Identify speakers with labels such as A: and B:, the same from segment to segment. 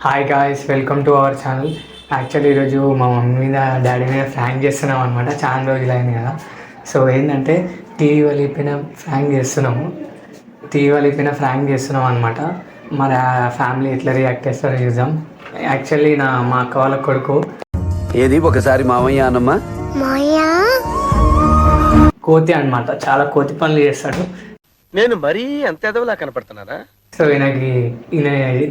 A: Hi guys, welcome to our channel. Actually ఈరోజు మా mummy మీద డాడీ మీద ఫ్రాంక్ చేస్తున్నాం అనమాట. చాలా రోజులు అయింది కదా. సో ఏంటంటే టీవీ వాళ్ళిపోయిన ఫ్రాంక్ చేస్తున్నాం అనమాట. మరి ఆ ఫ్యామిలీ ఎట్లా రియాక్ట్ చేస్తారో చూద్దాం. యాక్చువల్లీ మా అక్క వాళ్ళ కొడుకు
B: ఏది ఒకసారి మామయ్య అన్నమ్మా
A: కోతి అనమాట. చాలా కోతి పనులు చేస్తాడు.
C: నేను మరీ అంత ఎదవలా కనపడుతున్నారా?
A: సో ఈయన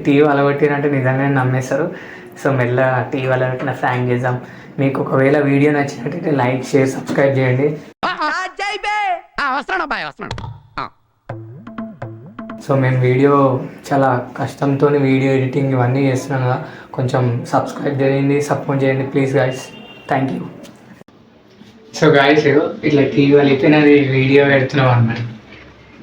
A: టీవీ అలగొట్టినంటే నిజంగానే నమ్మేస్తారు. సో మెల్ల టీవీ అలగొట్టిన ఫ్రాంక్ చేద్దాం. మీకు ఒకవేళ వీడియో నచ్చినట్టయితే లైక్, షేర్, సబ్స్క్రైబ్ చేయండి. సో మేము వీడియో చాలా కష్టంతో వీడియో ఎడిటింగ్ ఇవన్నీ చేస్తున్నాం కదా. కొంచెం సబ్స్క్రైబ్ చేయండి, సపోర్ట్ చేయండి please guys. Thank you. So guys ఇట్లా టీవీ వెళ్ళిపోయినది వీడియో పెడుతున్నాం అన్నమాట.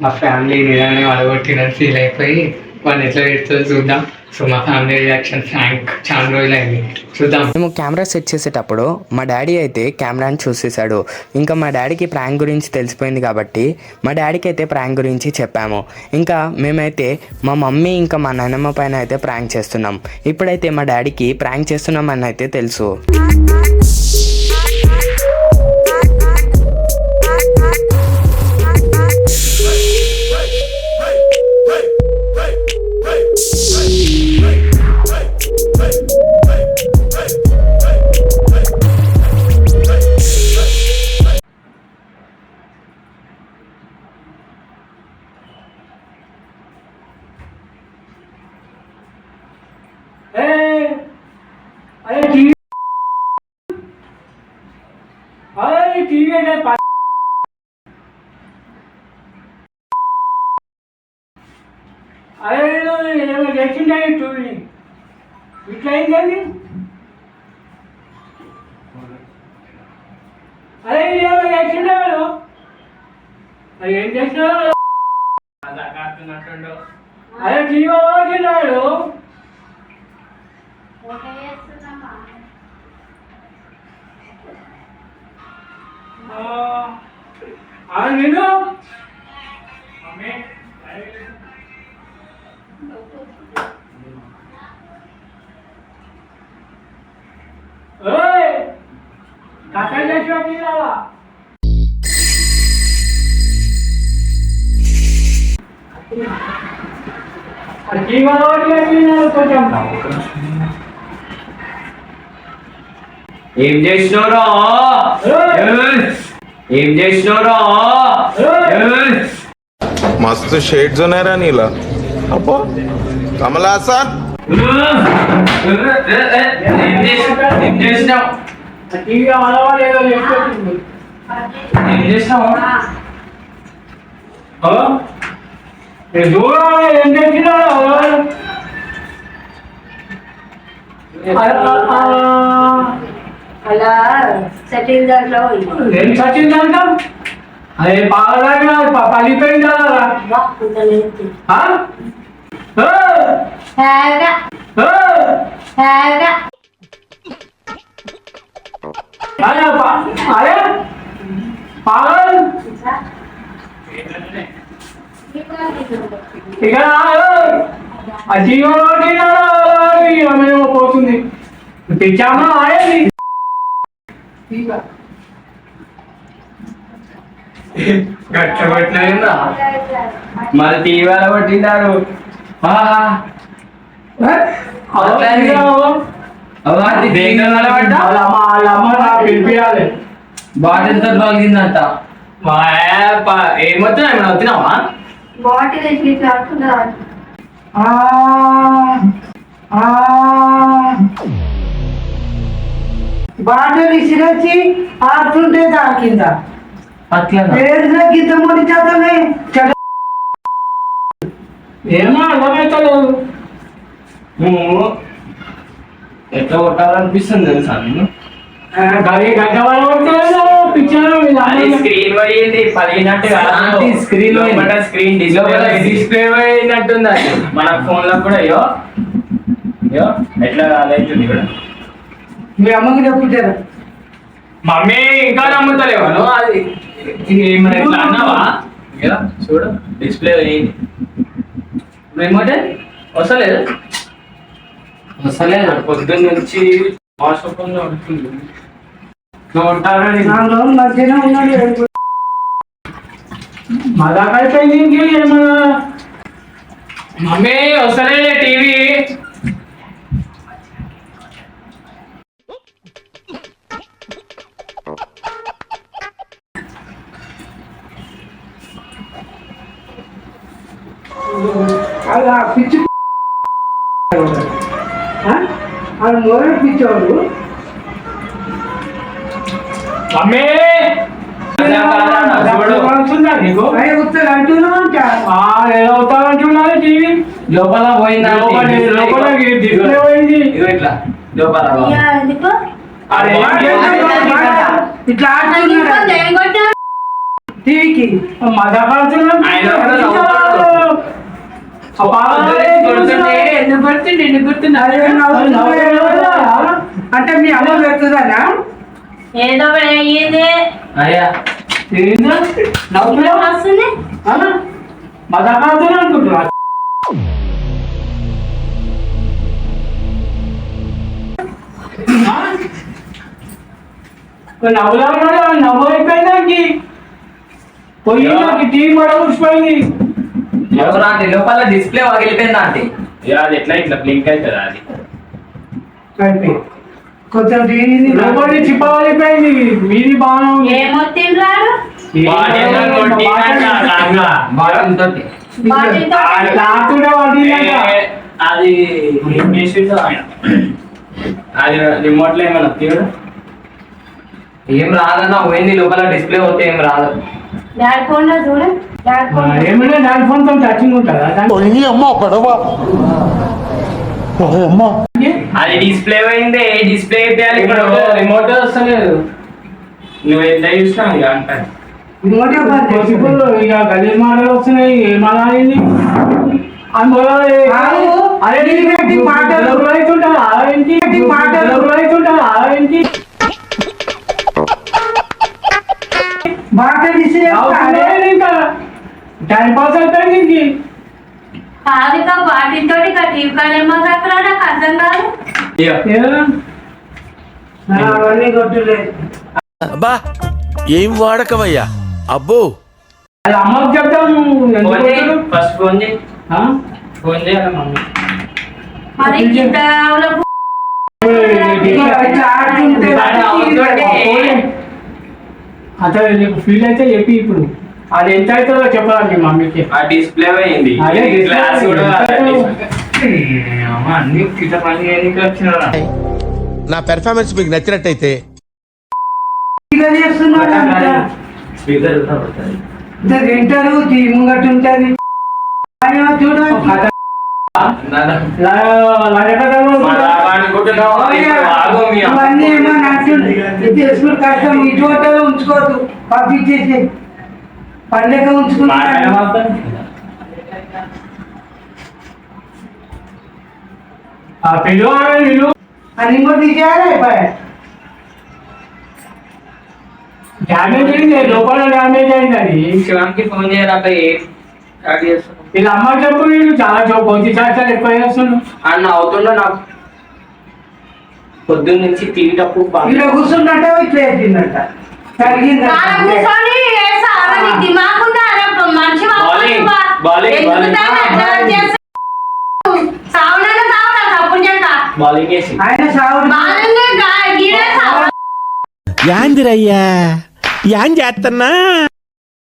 A: మా ఫ్యామిలీ నిజంగానే అలగొట్టినట్టు ఫీల్ అయిపోయి వాళ్ళు ఎట్లా పెడుతుందో చూద్దాం. సో మా ఫ్యామిలీ రియాక్షన్ ఫ్రాంక్ చాలా రోజులు అయింది, చూద్దాం.
D: మేము కెమెరా సెట్ చేసేటప్పుడు మా డాడీ అయితే కెమెరాని చూసేసాడు. ఇంకా మా డాడీకి ప్రాంక్ గురించి తెలిసిపోయింది కాబట్టి మా డాడీకి అయితే ప్రాంక్ గురించి చెప్పాము. ఇంకా మేమైతే మా మమ్మీ ఇంకా మా నాన్నమ్మ పైన అయితే ప్రాంక్ చేస్తున్నాం. ఇప్పుడైతే మా డాడీకి ప్రాంక్ చేస్తున్నామని అయితే తెలుసు.
A: ఇట్లా అయిందండి. అరే చేసిండాడు, అది ఏం చేసినాడు? అరే టీవీ వచ్చినాడు. నేను
E: ఏం చేసినోరా? ఏం చేసినోరా?
F: मस्त शेड्स ఉన్నాయరా నీలా. అబ్బో కమల్ హాసన్
E: ఏం చేసినావు?
A: టీవీ అలవాలేదో లేకపోతుంది.
E: ఏం చేసినావు?
A: దూరం ఏం చేసినాడు?
G: అలా సెటిల్ దాంట్లో
A: ఏం సచ్చిందంట? అదే పాలగా పలిపోయిందా? అరే పాగల్ ఇక జీవనమేమో పోతుంది. తెచ్చామా ఆడేది
E: కష్టపట్టినా మరి టీవీ అలా పట్టిండారు. బాటిల్తో పలిగిందంట. ఏమవుతున్నా ఏమైనా వచ్చినావా?
G: బాటిల్
H: బాటిల్ విసిరొచ్చి ఆడుతుంటే తాకిందా
E: అట్లా
H: గీత ముడి చేతమే
A: ఏమో అర్థమవుతలేదు.
E: ఎట్లా కొట్టాలనిపిస్తుంది తెలుసా నేను? స్క్రీన్ పోయింది పలిగినట్టు. స్క్రీన్ స్క్రీన్ డిస్ప్లే పోయినట్టుంది. మన ఫోన్ లో కూడా అయ్యో ఎట్లా అవుతుంది ఇక్కడ.
H: మీ అమ్మకి చెప్పుతారు.
E: మమ్మీ ఇంకా నమ్ముతలేవా నువ్వు? అది ఇట్లా అన్నావా? చూడు డిస్ప్లే పోయింది. రిమోట్ వస్తలేదు. వస్తలేదు పొద్దున్న నుంచి వాట్సాప్లో ఉంటుంది. నువ్వు ఉంటారా?
H: 4 రోజులు మధ్యనే ఉన్నాడు.
E: మా దాకా అయిపోయింది. ఇంకేమన్నా మమ్మీ వస్తలేదే టీవీ.
H: అది ఆ పిచ్చి అది మొదటి పిచ్చోడు.
E: మమ్మీ నీకు
H: ఉత్తగా అంటున్నావు అంట.
E: ఎలా అవుతావంటున్నారు టీవీ లోపల పోయిందా? లోపల డిస్ప్లే పోయింది. ఇట్లా లోపల
G: ఎందుకు
H: ఇట్లా ఆడుతున్నాడు టీవీకి.
E: మజాపడుతున్నాం. ఆయన కూడా నవ్వుతాడు.
H: అంటే మీ అమ్మ పెడుతుందనా?
G: ఏదో అయ్యింది
E: అయ్యా
G: వస్తుంది.
E: మజాపడుతున్నా అనుకుంటున్నా. నవ్వులా ఉన్నాడు. నవ్వు అయిపోయిందానికి పోయి టీవీ కూడా ఊసిపోయింది.
I: ఎవరా అంటే లోపల డిస్ప్లే పగిలిపోయిందా అంటే
E: అది ఎట్లా ఇట్లా బ్లింక్ అవుతుందా? అది
H: కొంచెం
E: లోపలి చిప్పలిపోయింది. మీది బాగా
G: ఏమొత్తిండ్రాడు
E: అది అది రిమోట్ లో ఏమన్నా తీయడం
I: ఏం రాదన్నా పోయింది. లోపల డిస్ప్లే పోతే ఏం రాదు.
G: డాడ్ ఫోన్ లో చూడు. డాడ్ ఫోన్
E: ఏమైనా దాని ఫోన్ తో టచింగ్ ఉంటుందా? అది డిస్ప్లే పోయింది. డిస్ప్లే అయిపోయాలి. ఇప్పుడు రిమోట్ వస్తలేదు. నువ్వు ఎంత చూసినా ఇక అంటారు. ఇక గలీజ్ మాటలు వస్తున్నాయి. ఏమనాలి? టైం పాస్ అయిపోయింది.
G: కాదుగా వాటితో టీవీ కాలేమో అక్కడ నాకు అర్థం కాదు.
H: అవన్నీ కొట్టులేదు.
C: అబ్బా ఏం వాడకవయ్యా అబ్బో.
E: అది అమ్మకి చెప్తాము.
I: ఫస్ట్ ఫోన్ చేయి.
E: ఫోన్ చేయాలి మమ్మీ.
G: మరి ఇంత
E: అతను నీకు ఫీల్ అయితే చెప్పి ఇప్పుడు అది ఎంత అవుతుందో చెప్పాలి మీ మమ్మీకి.
I: ఆ డిస్ప్లే పోయింది. గ్లాస్ కూడా అన్ని కిట పని వచ్చిన
C: నా పెర్ఫార్మెన్స్ మీకు నచ్చినట్టయితే
I: స్పీకర్
H: తింటారు ముంగట్టు ఉంటుంది చూడండి. ఇవన్నీ ఏమన్నా చేసుకుని కష్టం. ఇటువంటి ఉంచుకోవద్దు. పంపించేసి పండుగ ఉంచుకుంటారు. అని కూడా తీసేయాలి.
E: డ్యామేజ్ అయింది. లోపల డ్యామేజ్ అయింది. అది
I: శివానికి ఫోన్ చేయాలి.
E: వీళ్ళ అమ్మ చెప్పు. వీళ్ళు చాలా కొంచెం చాలా ఎక్కువ చేస్తున్నాడు.
I: అన్న అవుతుండ నాకు పొద్దున్న నుంచి తీటప్పుడు
H: ఇలా కూర్చున్నట్ట ఇట్లా వేసిందట. ఆయన సావుడు
C: యాందిరయ్యా యాం చేస్తున్నా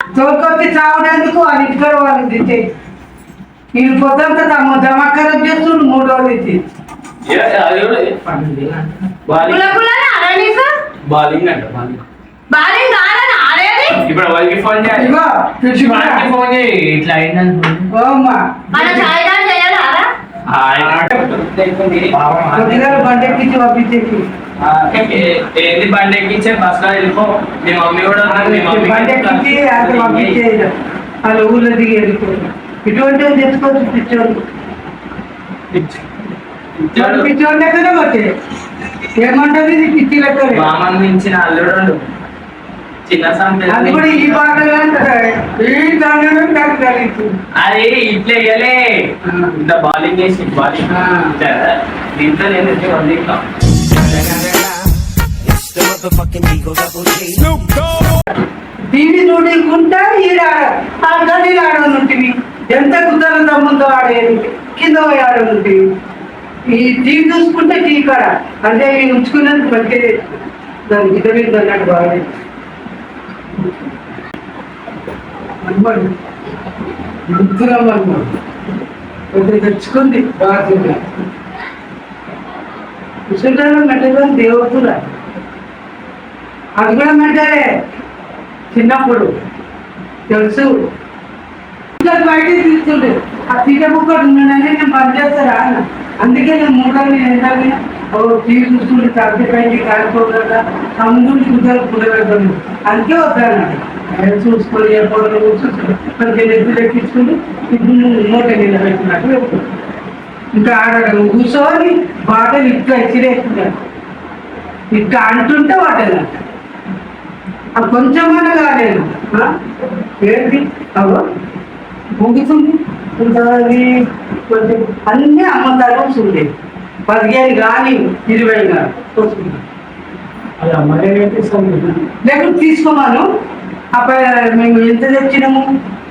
H: తోలుకొచ్చి చావడానికి వాళ్ళ ఇంటికాడ వాళ్ళకి తెచ్చే వీళ్ళు పొద్దంతా దమక్కర చేస్తుండు. 3 రోజులు ఇచ్చి
I: బాలింగ్ అంట. ఇప్పుడు వాళ్ళకి ఫోన్ చేయాలి. ఫోన్ చేయి. ఇట్లా అయిందని
H: బండెక్కించి పంపించేసి
I: ఏంది బండి ఎక్కించే బస్ లో వెళ్ళిపో. మీ మమ్మీ కూడా
H: బండెక్కించి అది పంపించేది. వాళ్ళ ఊళ్ళో దిగి వెళ్ళిపోయింది. ఇటువంటివి తెచ్చుకోవచ్చు. పిచ్చోడు లెక్కనే వచ్చే ఏమంటది. పిచ్చి లెక్క
I: మామని మించిన అల్లుడు చిన్న సంత
H: అది కూడా ఈ పాటలు అంటారు ఈ దాంట్లో నాకు తెలియదు.
I: అది ఇట్లా వేయలే ఇంత బాలింగ్ చేసి బాలింగ్ దీంతో నేను వచ్చి వందిస్తాం
H: టీవీ చూడకుండా ఈడాడ ఆడనుంటివి ఎంత కుదర దమ్ముందో ఆడేది కింద పోయి ఆడనుంటివి. ఈ టీవీ చూసుకుంటే టీవీ కాడ అంటే ఈ ఉంచుకున్నది మంచి దాని గిద్ద మీద అన్నట్టు బాగా గుర్తురమ్మా తెచ్చుకుంది బాగా కుటుంబాలు మెట్టగా దేవతురా అది కూడా మెట్టలే చిన్నప్పుడు తెలుసు బయట తీసుకుంటే ఆ తీట బుక్కడు ఉన్నానని నేను పనిచేస్తారా అన్న. అందుకే నేను మూడని ఎండాలి టీవీ చూసుకుంటే తగ్గి పైకి కాలిపోగలరా తమ్ముడు కుదర కుదరగలను అందుకే వద్దాను చూసుకొని ఎప్పుడు చూసుకొని ఎద్దులు ఎక్కించుకుని మూట నిలబెట్టినట్టు ఇంకా ఆడడం కూర్చొని బాటలు ఇట్లా ఇచ్చిరేస్తున్నాడు ఇట్లా అంటుంటే వాటలు కొంచెమన్నా కాలేదు ఏంటి అవో ముగుతుంది అది కొంచెం అన్నీ అమ్మతారు వస్తుంది 15 కానీ 20 కానీ వస్తుంది లేకపోతే తీసుకోమాను అప్పుడు మేము ఎంత తెచ్చినాము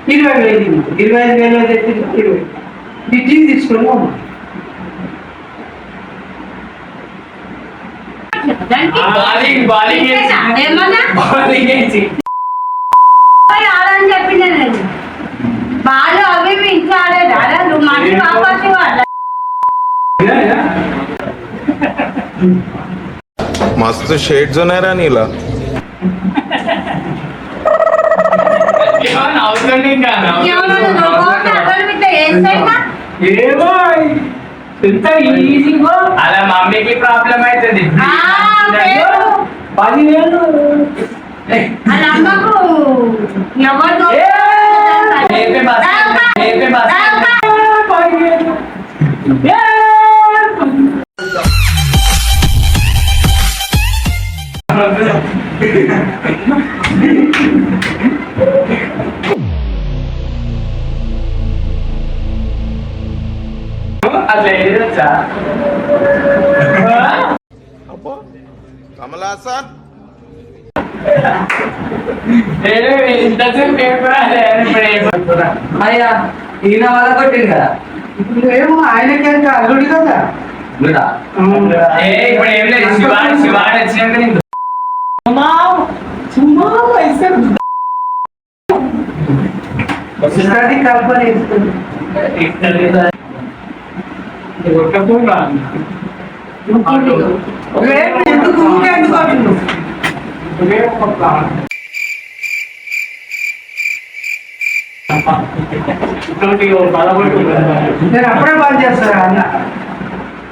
H: 20,000 25,000 తెచ్చినాము 20 ఇడ్లీ తీసుకొని అమ్మ
G: ఆడని చెప్పిండే నేను బాలు అవి ఇంట్లో ఆడేదా నువ్వు మంచి కాపాసి
F: मस्त शेड्स ఉన్నాయి రా నీలా
I: అవసరం ఇంకా
H: ఏమో ఎంత ఈజీగా
I: అలా మమ్మీకి ప్రాబ్లం అవుతుంది
H: 10,000
G: అమ్మకు ఎవరు
I: అట్లా ఏదొచ్చా
F: అబ్బో కమలాసన్
E: అయ్యా ఈయన వాళ్ళ కొట్టింది కదా
H: ఇప్పుడు ఏమో ఆయనకేంటి అల్లుడు కదా
I: ఇప్పుడు ఏం లేదు శివాడు వచ్చినాక నీకు
H: స్టడీ కంపెనీ ఇస్తుంది ఎందుకు ఊకెందుకు అంటున్నావు నేను అప్పుడే బంద్ చేస్తాను అన్న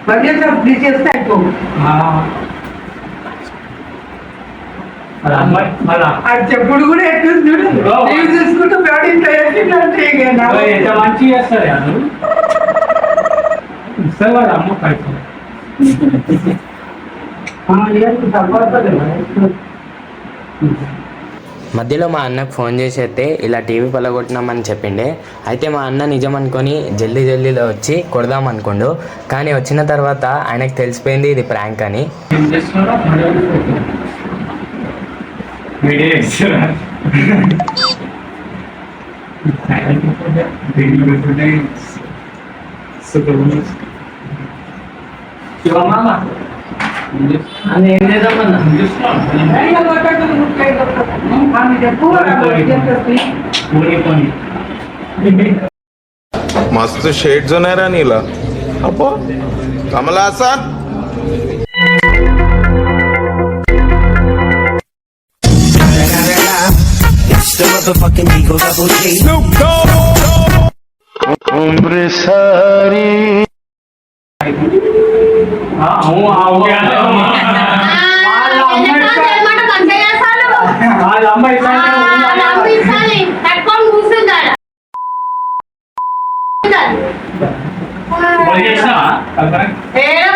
H: బంద్ చేస్తే ప్లీజ్ చేస్తే అయిపో అది చెప్పుడు కూడా ఎట్లా చూడు టీవీ చూసుకుంటూ బ్యాడ్ ఇంట్లో
E: ఎంత మంచి చేస్తారు ఇస్తారు వాళ్ళ అమ్మ పైసలు
D: మధ్యలో మా అన్నకు ఫోన్ చేసి అయితే ఇలా టీవీ పలగొట్టినామని చెప్పిండే. అయితే మా అన్న నిజం అనుకొని జల్దీలో వచ్చి కొడదాం అనుకోండు. కానీ వచ్చిన తర్వాత ఆయనకు తెలిసిపోయింది ఇది ప్రాంక్ అని.
F: मस्त शेड्स ఉన్నాయి రా నీలా అబ్బో కమలాసన్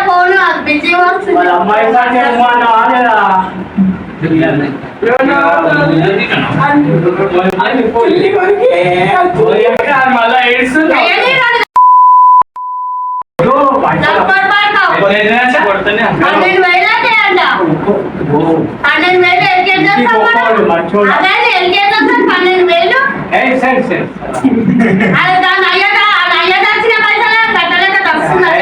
G: ఫోన్ బిజీ వస్తుంది
I: అమ్మాయి
E: మళ్ళా ఏడుస్తుంది కొడుతూనే
G: 12,000 అంటే అంట 12,000 12,000
E: సరే సరే
G: అది దాని అయ్యదాచిన పైసలు కట్టలేక తప్పుతున్నారు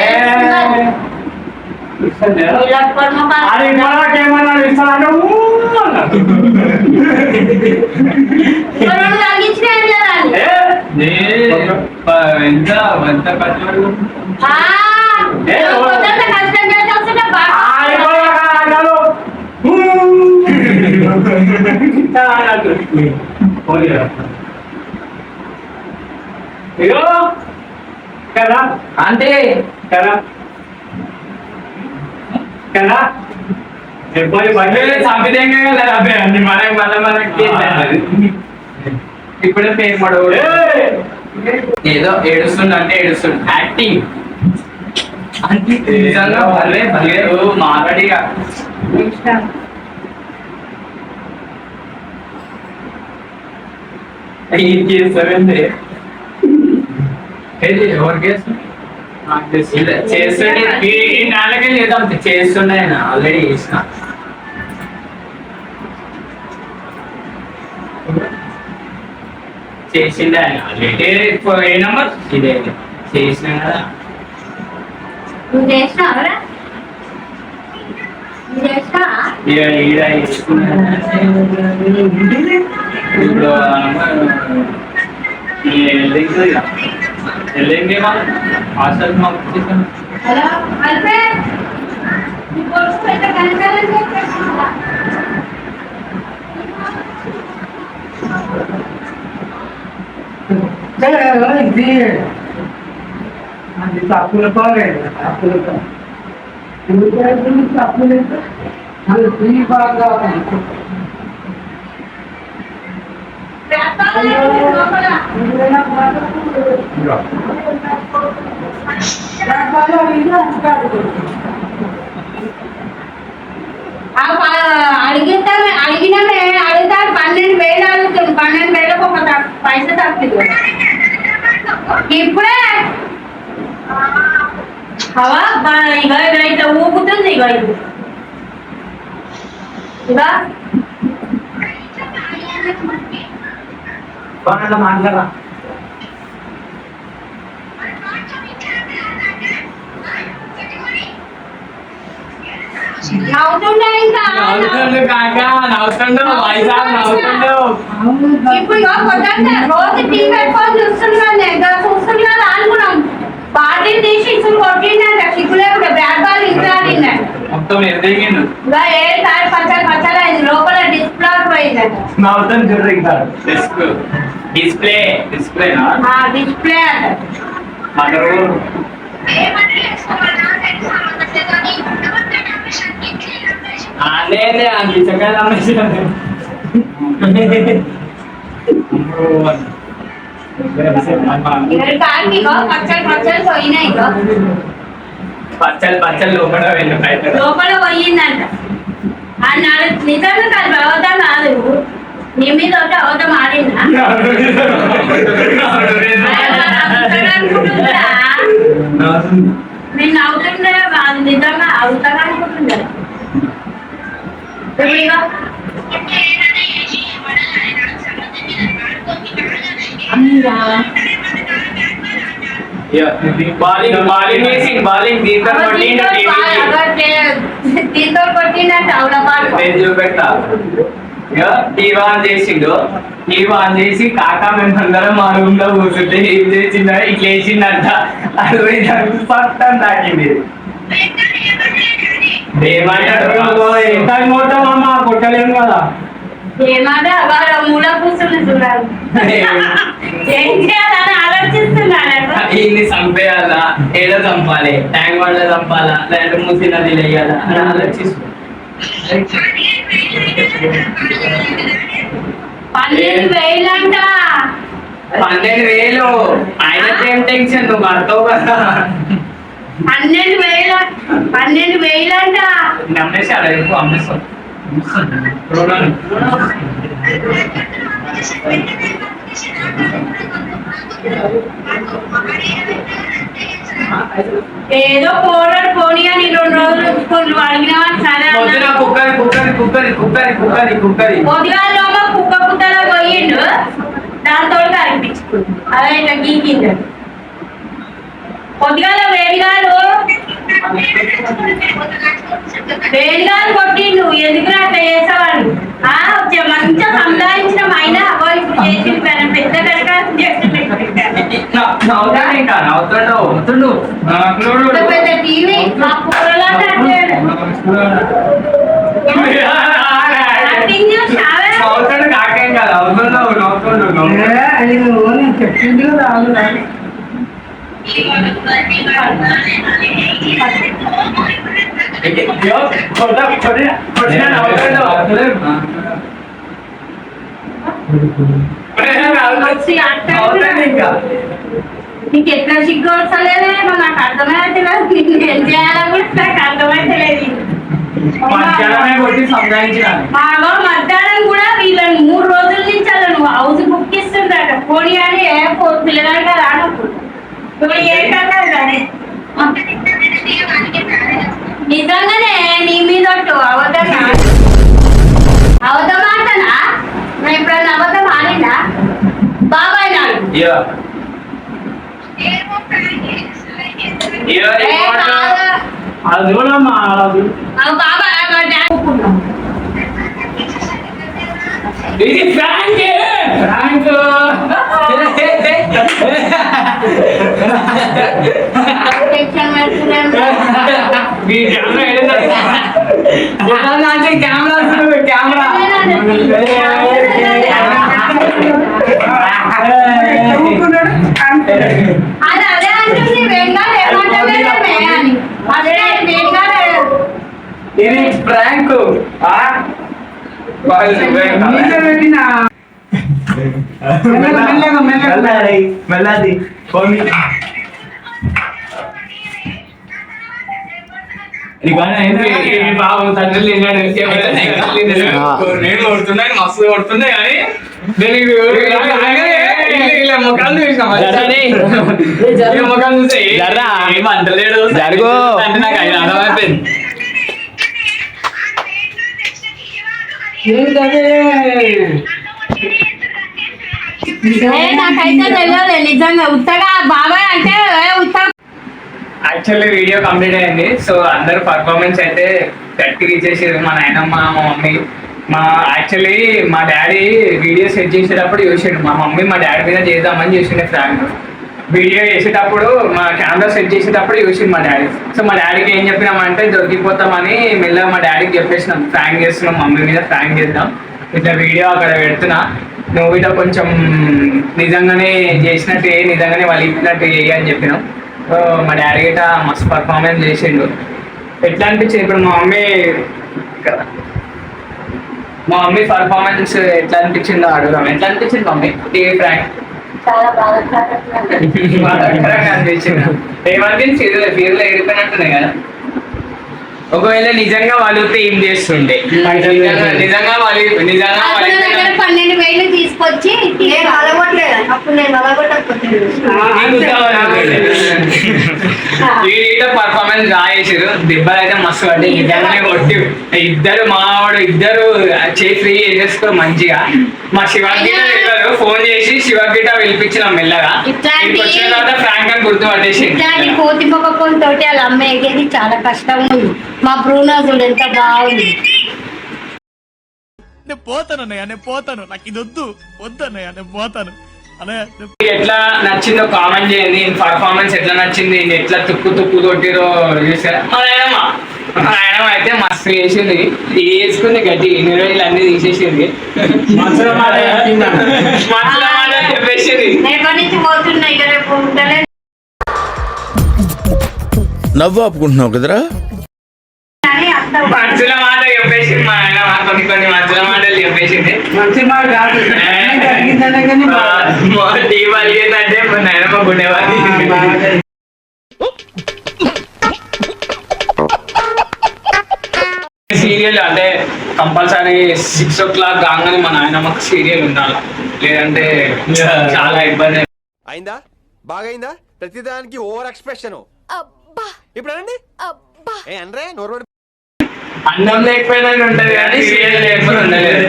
E: అది మనకేమన్నాడు ఇస్తానంటే
G: తగ్గించిన
E: ఎంత ఎంత కష్టపడు
G: కష్టం చేసి వస్తుంటే
E: ఇగో కదా అంటే కదా కదా సంపితంగా కదా అబ్బాయి అన్ని మనకి మళ్ళీ మనకి ఇప్పుడే పేరు పడవు ఏదో ఏడుస్తుండ అంటే ఏడుస్తుండ యాక్టింగ్ అంటే నిజంగా భలే భలే మాట్లాడిగా చేస్తారంటే ఎవరికి చేస్తుండే నాలుగే లేదా చేస్తుండే ఆయన ఆల్రెడీ చేసిన చేసిండే ఆయన ఆల్రెడీ ఏ నంబర్ ఇదే చేసిన కదా
G: నువ్వు చేసినావరా
E: ఇప్పుడు వెళ్ళింది హాస్టల్ మాకు
G: హలో అల్పే నీ కొడుకు పెద్ద కనకాలని చెప్పేసిందా
H: అది తప్పులు పోలేదు తప్పులు తప్పులేదు అది ఫ్రీ బాగా
G: అడిగినామే అడుగుతాడు 12,000 అడుగుతుంది 12,000 ఒక పైసా తప్పింది ఇప్పుడే అవా ఇక ఇట్లా ఊపుతుంది ఇక ఇది ఇదా
E: మాట్లాడరా
G: నవ్వుతుండే ఇంకా ఇప్పుడు ఇక పొద్దున్న రోజు టీవీ పెట్టుకొని చూస్తున్నాను అనుకున్నాం పార్టీ తీసి ఇసులు కొట్టిండ చిక్కులే బ్యాట్ బాల్ ఇంకా ఆడిందంట
E: మొత్తం ఎదిగిండు
G: ఇంకా ఏసారి పచ్చలు అయింది లోపల డిస్ప్లే పోయిందంట
E: నవ్వుతాను చూడరు ఇంకా డిస్ప్లే డిస్ప్లేనా
G: డిస్ప్లే అంట
E: మదర్ అదే అందించగల పచ్చలు లోపల వెళ్ళి
G: లోపల పోయిందంట అన్నాడు నిజంగా కాదు అవతం కాదు నీ మీద ఒకటి అవతం ఆడిందా నేను అవుతుండే కాదు నిజంగా అవుతాగా అనుకుంటుండే దీంతో కొట్టిందంట
E: చూపెట్టా టీవీ ఆన్ చేసిండు టీవీ ఆన్ చేసి కాకా మేమందరం మా రూమ్ లో కూర్చుంటే ఏం చేసిండ ఇట్లా వేసిందంట అది పట్టం తాకింది ఏమంటామమ్మా కొట్టలేము కదా
G: ఏమంటే వాళ్ళ మూల కూర్చుని చూడాలి ఏం చేయాలని ఆలోచిస్తున్నాను
E: ఇన్ని చంపేయాలా ఏదో చంపాలి ట్యాంక్ వాళ్ళ చంపాలా లేదంటే మూసి నదిలో వేయాలా అని ఆలోచిస్తున్నాను
G: 12,000 అంట
E: 12,000 ఆయన ఏం టెన్షన్ నువ్వు పడతావు కదా
G: 12,000 అంట
E: నమ్మేసి అలా ఎక్కువ అమ్మేస్తావు
G: ఏదో పోరాడు పోనీ అని 2 రోజులు నువ్వు అడిగినా సరే
E: పొద్దున కుక్కరి కుక్కరి కుక్కరి కుక్కరి కుక్కరి కుక్కరి
G: పొద్దుగాలోగా కుక్క కుక్కలో పోయిండు దాంతో కనిపించుకుంది అదే ఇట్లా గీకిండు పొద్దుగాల వేడిగాలు కొట్టిండు ఎందుకు అట్లా చేసేవాడు మంచిగా సంపాదించిన అయినా ఇప్పుడు చేసి పెద్ద దరఖాస్తు
E: నవ్వుతుండు
G: పెద్ద టీవీ మా కూరలో
E: నవ్వుతుండు కాకేం కాదు నవ్వుతుండు
H: అది నువ్వు నేను చెప్పింది కదా
G: నీకు ఎట్లా సిగ్గు వస్తలేదే నాకు అర్థమైతే నీకు ఏం చేయాలని కూడా నాకు అర్థమైతే లేదు మాలో మధ్యాహ్నం కూడా వీళ్ళని 3 రోజుల నుంచి అలా నువ్వు హౌస్ బుక్ ఇస్తుందట పోనీ అని పిల్లగాడిగా రానప్పుడు ఇప్పుడు ఏ కదా నిజంగానే నీ మీద అవద్దనా అవద్దం ఆటనా నేను ఎప్పుడన్నా అబద్ధం ఆడినా బాబాయ్ నాడు
E: అది చూడమ్మా
G: బాబాయ్
E: ఇది ఫ్రాంక్ ఫ్రాంక్ మీ కెమెరా కెమెరా
G: అది అదే అంటుంది వెంగారు ఏమంటే అని అదే వెంగారు
E: ఇది ఫ్రాంక్ పెట్టిన మెల్లది బాబు తండ్రి నేను కొడుతున్నాయి మస్తు కొడుతున్నాయి కానీ ముఖాలు చూసినా ముఖాలు చూస్తే ఏమంటలేడు అంటే నాకు ఆయన అర్థమైపోయింది
G: నాకైతే తెలియదు నిజంగా ఉత్తగా బాబాయ్ అంటే
E: యాక్చువల్లీ వీడియో కంప్లీట్ అయింది సో అందరు పర్ఫార్మెన్స్ అయితే గట్టిగా ఇచ్చేసారు మా నాయనమ్మ మా మమ్మీ యాక్చువల్లీ మా డాడీ వీడియో సెట్ చేసేటప్పుడు చూసిండు మా మమ్మీ మా డాడీ మీద చేద్దామని చూసిండే ఫ్రాంక్ వీడియో చేసేటప్పుడు మా కెమెరా సెట్ చేసేటప్పుడు చూసిండు మా డాడీ సో మా డాడీకి ఏం చెప్పినామంటే దొరికిపోతామని మెల్లగా మా డాడీకి చెప్పేసినాం ఫ్రాంక్ చేస్తున్నాం మమ్మీ మీద ఫ్రాంక్ చేద్దాం ఇట్లా వీడియో అక్కడ పెడుతున్నా నువ్వు ఇట్లా కొంచెం నిజంగానే చేసినట్టు నిజంగానే వాళ్ళు ఇచ్చినట్టు అని చెప్పినాం సో మా డాడీ గిట్ట మస్తు పర్ఫార్మెన్స్ చేసిండు ఎట్లా అనిపించింది ఇప్పుడు మా మమ్మీ పర్ఫార్మెన్స్ ఎట్లా అనిపించిందో అడుగుదాం ఎట్లా అనిపించింది మమ్మీ టీవీ ఫ్రాంక్
G: చాలా బాగా
E: అనిపించింది ఏమనిపించింది ఫీజులో ఎగిరిపోయినట్టున్నాయి కదా ఒకవేళ నిజంగా వాళ్ళు ఏం చేస్తుండే నిజంగా వాళ్ళు
G: 12,000 తీసుకొచ్చి అప్పుడు నేను
E: పర్ఫార్మెన్స్ రాయేసారు దెబ్బలు అయితే మస్తు అంటే నిజంగానే కొట్టి ఇద్దరు మావాడు ఇద్దరు ఫ్రీ చేసేసుకో మంచిగా మా శివగీత వెళ్ళారు ఫోన్ చేసి శివగీత పిలిపించినాం మెల్లగా వచ్చిన తర్వాత ఫ్రాంక్ అని గుర్తుపట్టేసి
G: కోతి మొక్కతో వాళ్ళ అమ్మ ఎగేది చాలా కష్టం ఉంది మా బ్రూనాజుడు ఎంత బాగుంది
C: నేను పోతాను నాకు ఇది వద్దన్నయ్య నేను పోతాను
E: ఎట్లా నచ్చిందో కామెంట్ చేయండి పర్ఫార్మెన్స్ ఎట్లా నచ్చింది ఎట్లా తుక్కు కొట్టిరో చూసారా మా నాయనమ్మ అయితే మస్తు చేసింది వేసుకుంది గట్టి 2 రోజులు అన్ని తీసేసింది చెప్పేసింది
C: నవ్వు ఆపుకుంటున్నావు కదరా
E: మంచుల మాట చెప్పేసింది మా ఆయన కొన్ని మంచుల మాటలు చెప్పేసింది
H: మంచి మాట కాదు
E: దీపావళి ఏంటంటే మా నాయనమ్మ గుండెవాళ్ళు సీరియల్ అంటే కంపల్సరీ 6 o'clock కాగానే మన నాయనమ్మకి సీరియల్ ఉండాలి, లేదంటే చాలా ఇబ్బంది.
B: అయిందా బాగైందా ప్రతిదానికి ఓవర్ ఎక్స్ప్రెషన్ ఇప్పుడు అనండి ఏ అనరే నోరు
E: అన్నం లేకపోయినా ఉంటది కానీ సీరియల్ లేకపోతే ఉండలేదు.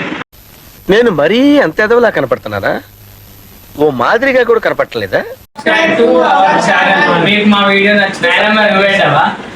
J: నేను మరీ అంత ఎదవలా కనపడుతున్నారా? ఓ మాదిరిగా కూడా కనపడలేదా?
E: మీకు మా వీడియో నచ్చింది.